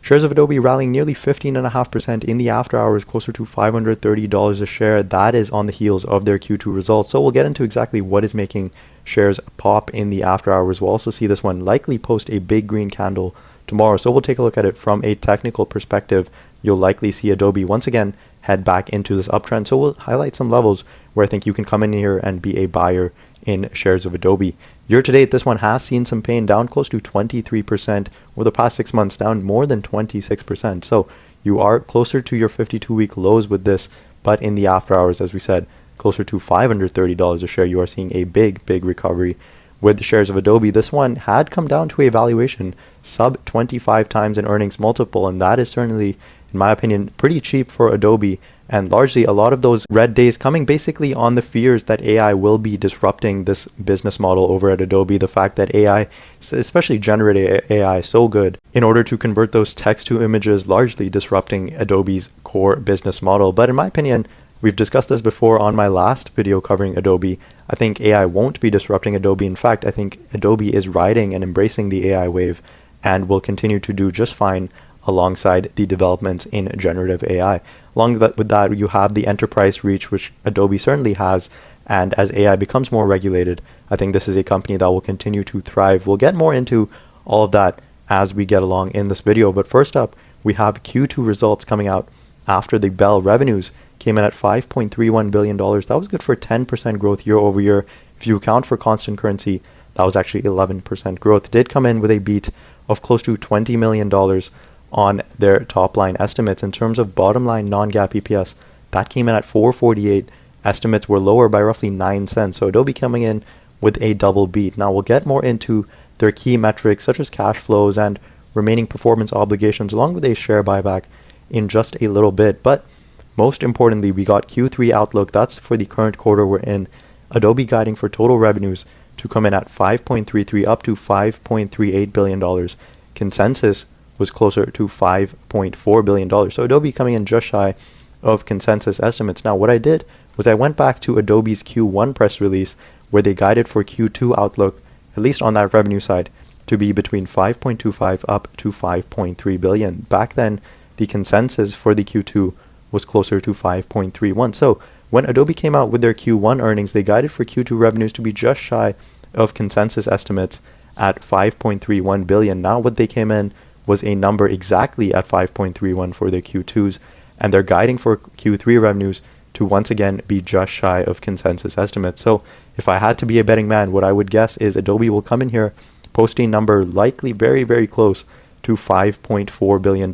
Shares of Adobe rallying nearly 15.5% in the after hours, closer to $530 a share. That is on the heels of their Q2 results. So we'll get into exactly what is making shares pop in the after hours. We'll also see this one likely post a big green candle tomorrow. So we'll take a look at it from a technical perspective. You'll likely see Adobe once again head back into this uptrend. So we'll highlight some levels where I think you can come in here and be a buyer in shares of Adobe. Year to date, this one has seen some pain, down close to 23%. Over the past 6 months, down more than 26%. So you are closer to your 52-week lows with this, but in the after hours, as we said, closer to $530 a share, you are seeing a big recovery. With the shares of Adobe, this one had come down to a valuation sub 25 times in earnings multiple, and that is certainly, in my opinion, pretty cheap for Adobe. And largely a lot of those red days coming basically on the fears that AI will be disrupting this business model over at Adobe. The fact that AI, especially generative AI, is so good in order to convert those text to images, largely disrupting Adobe's core business model. But in my opinion, we've discussed this before on my last video covering Adobe. I think AI won't be disrupting Adobe. In fact, I think Adobe is riding and embracing the AI wave and will continue to do just fine alongside the developments in generative AI. Along with that, you have the enterprise reach, which Adobe certainly has. And as AI becomes more regulated, I think this is a company that will continue to thrive. We'll get more into all of that as we get along in this video. But first up, we have Q2 results coming out after the bell. Revenues came in at $5.31 billion. That was good for 10% growth year over year. If you account for constant currency, that was actually 11% growth. It did come in with a beat of close to $20 million on their top line estimates. In terms of bottom line non-GAAP EPS, that came in at $4.48. Estimates were lower by roughly 9 cents. So Adobe coming in with a double beat. Now we'll get more into their key metrics such as cash flows and remaining performance obligations along with a share buyback in just a little bit. But most importantly, we got Q3 outlook. That's for the current quarter we're in. Adobe guiding for total revenues to come in at 5.33 up to $5.38 billion. Consensus was closer to $5.4 billion. So Adobe coming in just shy of consensus estimates. Now, what I did was I went back to Adobe's Q1 press release where they guided for Q2 outlook, at least on that revenue side, to be between 5.25 up to 5.3 billion. Back then, the consensus for the Q2 was closer to 5.31. So when Adobe came out with their Q1 earnings, they guided for Q2 revenues to be just shy of consensus estimates at 5.31 billion. Now what they came in was a number exactly at 5.31 for their Q2s, and they're guiding for Q3 revenues to once again be just shy of consensus estimates. So if I had to be a betting man, what I would guess is Adobe will come in here, post a number likely very close to $5.4 billion.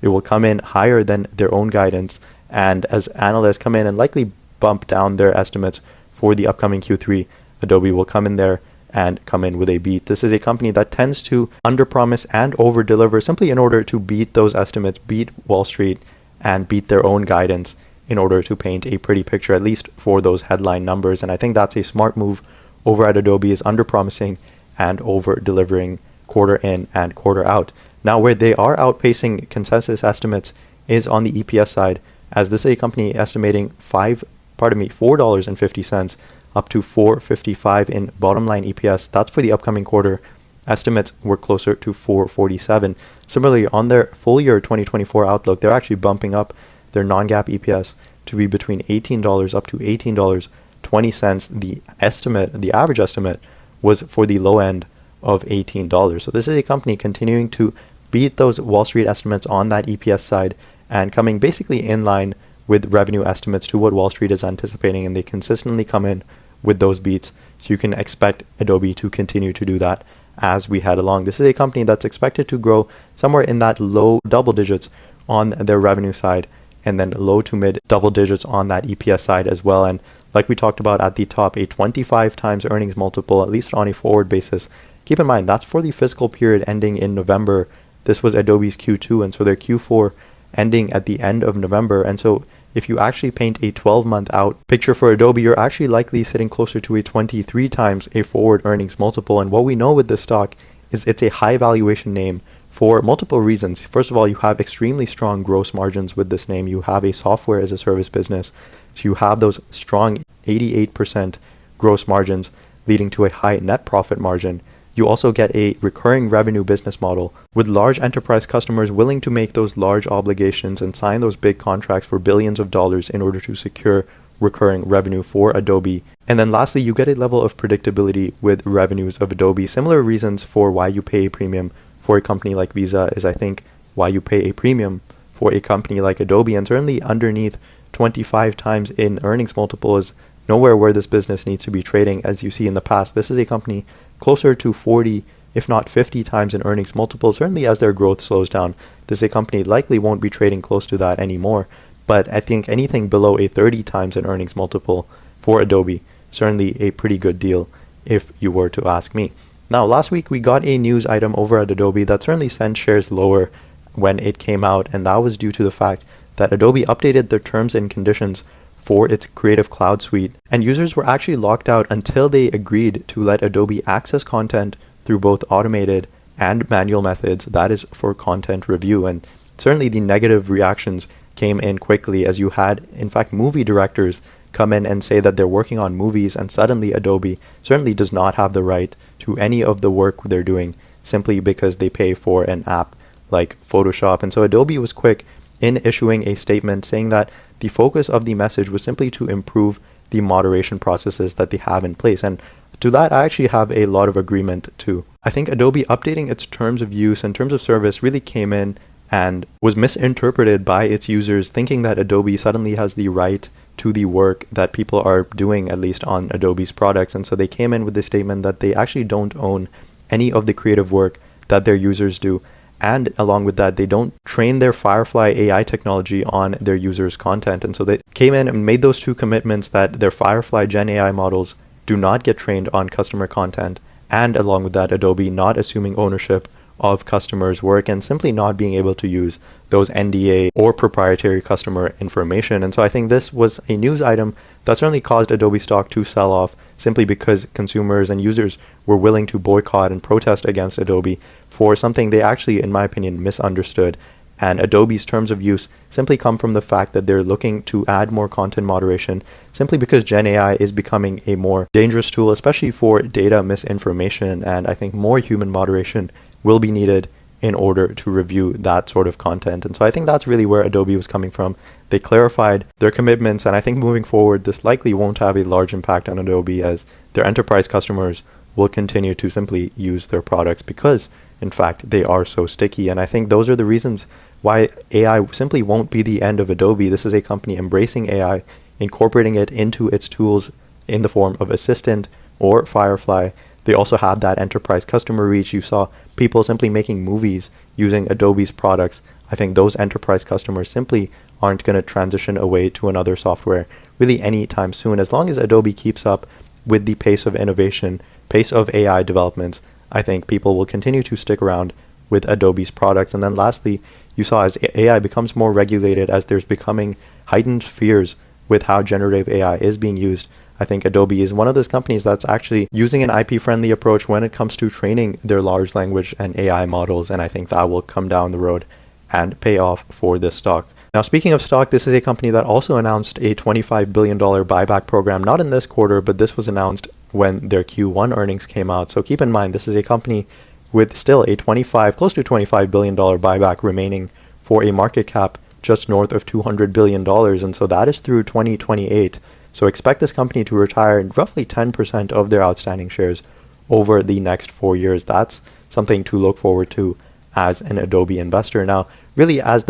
It will come in higher than their own guidance, and as analysts come in and likely bump down their estimates for the upcoming Q3, Adobe will come in there and come in with a beat. This is a company that tends to underpromise and overdeliver simply in order to beat those estimates, beat Wall Street, and beat their own guidance in order to paint a pretty picture, at least for those headline numbers. And I think that's a smart move over at Adobe, is underpromising and over-delivering quarter in and quarter out. Now, where they are outpacing consensus estimates is on the EPS side, as this is a company estimating $4.50 up to $4.55 in bottom line EPS. That's for the upcoming quarter. Estimates were closer to $4.47. Similarly, on their full year 2024 outlook, they're actually bumping up their non-GAAP EPS to be between $18 up to $18.20. The average estimate was for the low end of $18. So this is a company continuing to beat those Wall Street estimates on that EPS side and coming basically in line with revenue estimates to what Wall Street is anticipating, and they consistently come in with those beats. So you can expect Adobe to continue to do that as we head along. This is a company that's expected to grow somewhere in that low double digits on their revenue side, and then low to mid double digits on that EPS side as well. And like we talked about at the top, a 25 times earnings multiple, at least on a forward basis. Keep in mind, that's for the fiscal period ending in November. This was Adobe's Q2, and so their Q4 ending at the end of November. And so if you actually paint a 12-month out picture for Adobe, you're actually likely sitting closer to a 23 times a forward earnings multiple. And what we know with this stock is it's a high valuation name for multiple reasons. First of all, you have extremely strong gross margins with this name. You have a software as a service business. So you have those strong 88% gross margins leading to a high net profit margin. you also get a recurring revenue business model with large enterprise customers willing to make those large obligations and sign those big contracts for billions of dollars in order to secure recurring revenue for Adobe. And then lastly, you get a level of predictability with revenues of Adobe. Similar reasons for why you pay a premium for a company like Visa is, I think, why you pay a premium for a company like Adobe. And certainly underneath 25 times in earnings multiple is nowhere where this business needs to be trading. As you see in the past, this is a company closer to 40, if not 50 times in earnings multiple. Certainly as their growth slows down, this is a company likely won't be trading close to that anymore. But I think anything below a 30 times in earnings multiple for Adobe, certainly a pretty good deal if you were to ask me. Now, last week we got a news item over at Adobe that certainly sent shares lower when it came out, and that was due to the fact that Adobe updated their terms and conditions for its Creative Cloud suite, and users were actually locked out until they agreed to let Adobe access content through both automated and manual methods. That is for content review, and certainly the negative reactions came in quickly as you had, in fact, movie directors come in and say that they're working on movies, and suddenly Adobe certainly does not have the right to any of the work they're doing simply because they pay for an app like Photoshop. And so Adobe was quick in issuing a statement saying that the focus of the message was simply to improve the moderation processes that they have in place. And to that, I actually have a lot of agreement too. I think Adobe updating its terms of use and terms of service really came in and was misinterpreted by its users, thinking that Adobe suddenly has the right to the work that people are doing, at least on Adobe's products. And so they came in with this statement that they actually don't own any of the creative work that their users do. And along with that, they don't train their Firefly AI technology on their users' content. And so they came in and made those two commitments that their Firefly Gen AI models do not get trained on customer content. And along with that, Adobe not assuming ownership of customers' work and simply not being able to use those NDA or proprietary customer information. And so I think this was a news item that certainly caused Adobe stock to sell off simply because consumers and users were willing to boycott and protest against Adobe for something they actually, in my opinion, misunderstood. And Adobe's terms of use simply come from the fact that they're looking to add more content moderation simply because Gen AI is becoming a more dangerous tool, especially for data misinformation. And I think more human moderation will be needed in order to review that sort of content. And so I think that's really where Adobe was coming from. They clarified their commitments, and I think moving forward, this likely won't have a large impact on Adobe as their enterprise customers will continue to simply use their products because, in fact, they are so sticky. And I think those are the reasons why AI simply won't be the end of Adobe. This is a company embracing AI, incorporating it into its tools in the form of Assistant or Firefly. They also have that enterprise customer reach. You saw people simply making movies using Adobe's products. I think those enterprise customers simply aren't going to transition away to another software really anytime soon. As long as Adobe keeps up with the pace of innovation, pace of AI development, I think people will continue to stick around with Adobe's products. And then lastly, you saw as AI becomes more regulated, as there's becoming heightened fears with how generative AI is being used, I think Adobe is one of those companies that's actually using an IP-friendly approach when it comes to training their large language and AI models, and I think that will come down the road and pay off for this stock. Now, speaking of stock, this is a company that also announced a $25 billion buyback program, not in this quarter, but this was announced when their Q1 earnings came out. So keep in mind, this is a company with still a close to $25 billion buyback remaining for a market cap just north of $200 billion, and so that is through 2028. So expect this company to retire roughly 10% of their outstanding shares over the next 4 years. That's something to look forward to as an Adobe investor. Now, really, as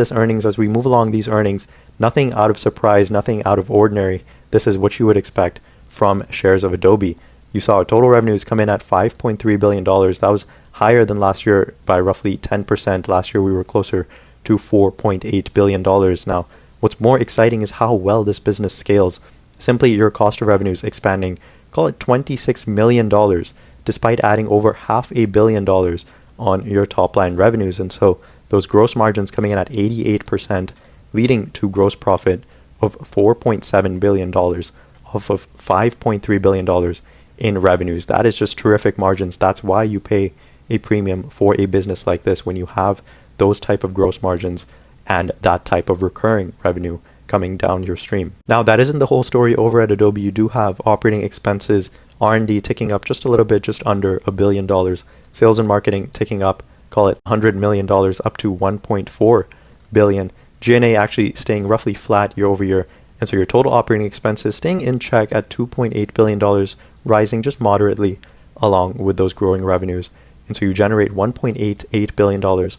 we move along these earnings, nothing out of surprise, nothing out of ordinary. This is what you would expect from shares of Adobe. You saw total revenues come in at $5.3 billion. That was higher than last year by roughly 10%. Last year, we were closer to $4.8 billion. Now, what's more exciting is how well this business scales. Simply your cost of revenues expanding, call it $26 million, despite adding over $500 million on your top line revenues. And so those gross margins coming in at 88%, leading to gross profit of $4.7 billion off of $5.3 billion in revenues. That is just terrific margins. That's why you pay a premium for a business like this when you have those type of gross margins and that type of recurring revenue coming down your stream. Now, that isn't the whole story over at Adobe. You do have operating expenses, R&D ticking up just a little bit, just under $1 billion. Sales and marketing ticking up, call it $100 million, up to $1.4 billion. G&A actually staying roughly flat year over year. And so your total operating expenses staying in check at $2.8 billion, rising just moderately along with those growing revenues. And so you generate $1.88 billion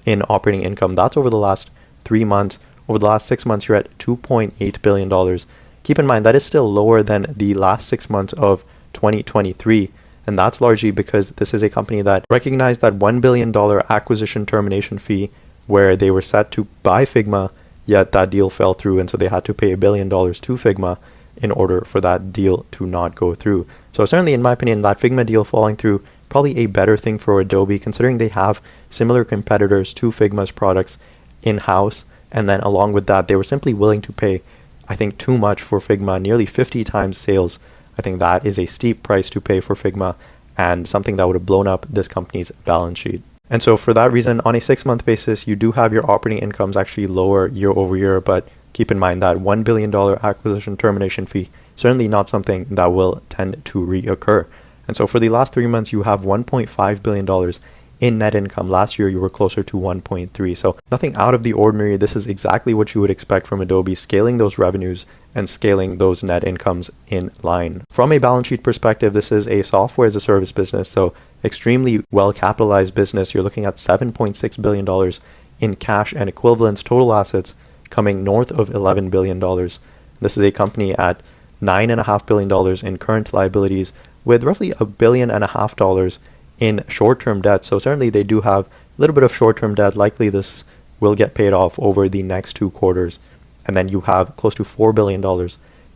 in operating income. That's over the last 3 months. Over the last 6 months, you're at $2.8 billion. Keep in mind, that is still lower than the last 6 months of 2023. And that's largely because this is a company that recognized that $1 billion acquisition termination fee where they were set to buy Figma, yet that deal fell through. And so they had to pay $1 billion to Figma in order for that deal to not go through. So certainly, in my opinion, that Figma deal falling through, probably a better thing for Adobe, considering they have similar competitors to Figma's products in-house. And then along with that, they were simply willing to pay, I think, too much for Figma, nearly 50 times sales. I think that is a steep price to pay for Figma and something that would have blown up this company's balance sheet. And so for that reason, on a 6-month basis, you do have your operating incomes actually lower year over year, but keep in mind that $1 billion acquisition termination fee, certainly not something that will tend to reoccur. And so for the last 3 months, you have $1.5 billion in net income. Last year, you were closer to 1.3. So nothing out of the ordinary. This is exactly what you would expect from Adobe, scaling those revenues and scaling those net incomes in line. From a balance sheet perspective, this is a software as a service business. So extremely well capitalized business. You're looking at $7.6 billion in cash and equivalents, total assets coming north of $11 billion. This is a company at $9.5 billion in current liabilities with roughly $1.5 billion in short-term debt. So certainly they do have a little bit of short-term debt. Likely this will get paid off over the next 2 quarters. And then you have close to $4 billion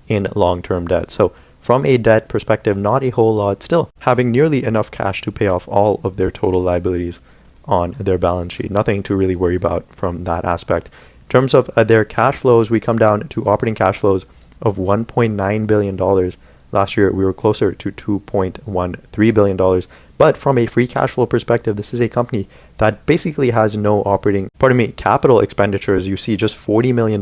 in long-term debt. So from a debt perspective, not a whole lot, still having nearly enough cash to pay off all of their total liabilities on their balance sheet. Nothing to really worry about from that aspect. In terms of their cash flows, we come down to operating cash flows of $1.9 billion. Last year, we were closer to $2.13 billion. But from a free cash flow perspective, this is a company that basically has no capital expenditures. You see just $40 million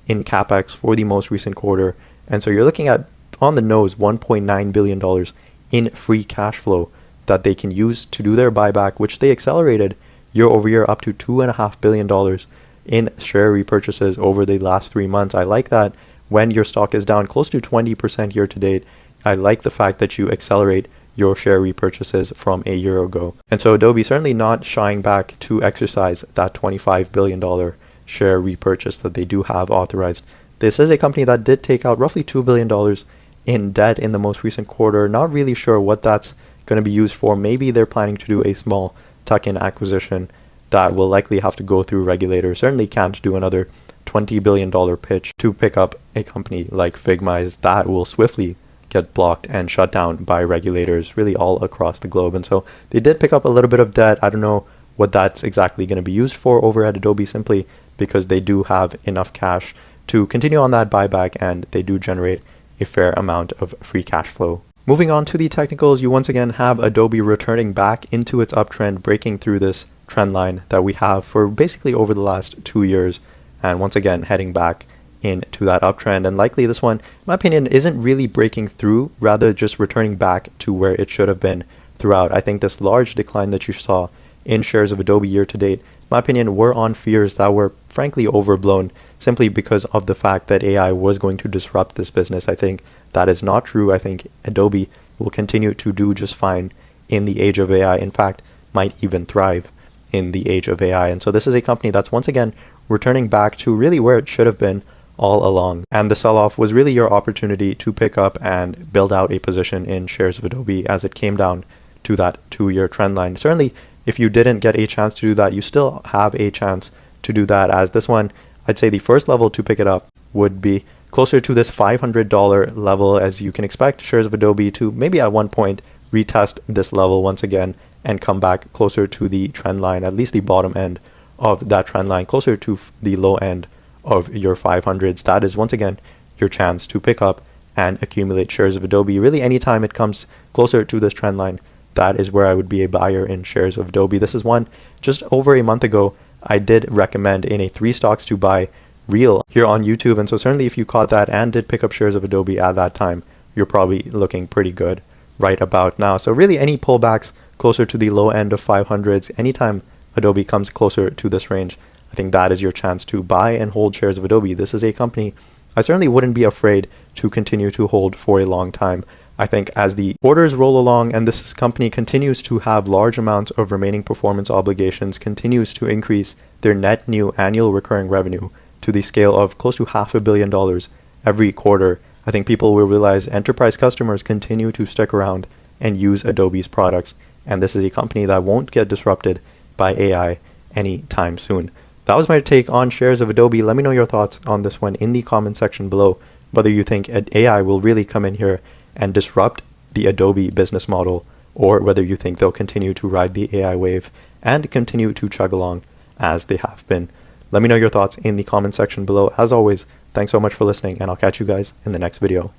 in CapEx for the most recent quarter. And so you're looking at, on the nose, $1.9 billion in free cash flow that they can use to do their buyback, which they accelerated year over year up to $2.5 billion in share repurchases over the last 3 months. I like that when your stock is down close to 20% year to date. I like the fact that you accelerate your share repurchases from a year ago. And so Adobe certainly not shying back to exercise that $25 billion share repurchase that they do have authorized. This is a company that did take out roughly $2 billion in debt in the most recent quarter. Not really sure what that's going to be used for. Maybe they're planning to do a small tuck-in acquisition that will likely have to go through regulators. Certainly can't do another $20 billion pitch to pick up a company like Figma, as that will swiftly get blocked and shut down by regulators really all across the globe. And so they did pick up a little bit of debt. I don't know what that's exactly going to be used for over at Adobe, simply because they do have enough cash to continue on that buyback and they do generate a fair amount of free cash flow. Moving on to the technicals, you once again have Adobe returning back into its uptrend, breaking through this trend line that we have for basically over the last 2 years, and once again heading back into that uptrend. And likely this one, in my opinion, isn't really breaking through, rather just returning back to where it should have been throughout. I think this large decline that you saw in shares of Adobe year to date, in my opinion, were on fears that were frankly overblown, simply because of the fact that AI was going to disrupt this business. I think that is not true. I think Adobe will continue to do just fine in the age of AI. In fact, might even thrive in the age of AI. And so this is a company that's once again returning back to really where it should have been all along. And the sell-off was really your opportunity to pick up and build out a position in shares of Adobe as it came down to that 2-year trend line. Certainly, if you didn't get a chance to do that, you still have a chance to do that, as this one, I'd say the first level to pick it up would be closer to this $500 level, as you can expect shares of Adobe to maybe at one point retest this level once again and come back closer to the trend line, at least the bottom end of that trend line, closer to the low end of your 500s. That is once again your chance to pick up and accumulate shares of Adobe. Really, anytime it comes closer to this trend line, that is where I would be a buyer in shares of Adobe. This is one just over a month ago I did recommend in a 3 stocks to buy reel here on YouTube. And so certainly if you caught that and did pick up shares of Adobe at that time, you're probably looking pretty good right about now. So really any pullbacks closer to the low end of 500s, anytime Adobe comes closer to this range, I think that is your chance to buy and hold shares of Adobe. This is a company I certainly wouldn't be afraid to continue to hold for a long time. I think as the quarters roll along and this company continues to have large amounts of remaining performance obligations, continues to increase their net new annual recurring revenue to the scale of close to $500 million every quarter, I think people will realize enterprise customers continue to stick around and use Adobe's products. And this is a company that won't get disrupted by AI anytime soon. That was my take on shares of Adobe. Let me know your thoughts on this one in the comment section below, whether you think AI will really come in here and disrupt the Adobe business model, or whether you think they'll continue to ride the AI wave and continue to chug along as they have been. Let me know your thoughts in the comment section below. As always, thanks so much for listening, and I'll catch you guys in the next video.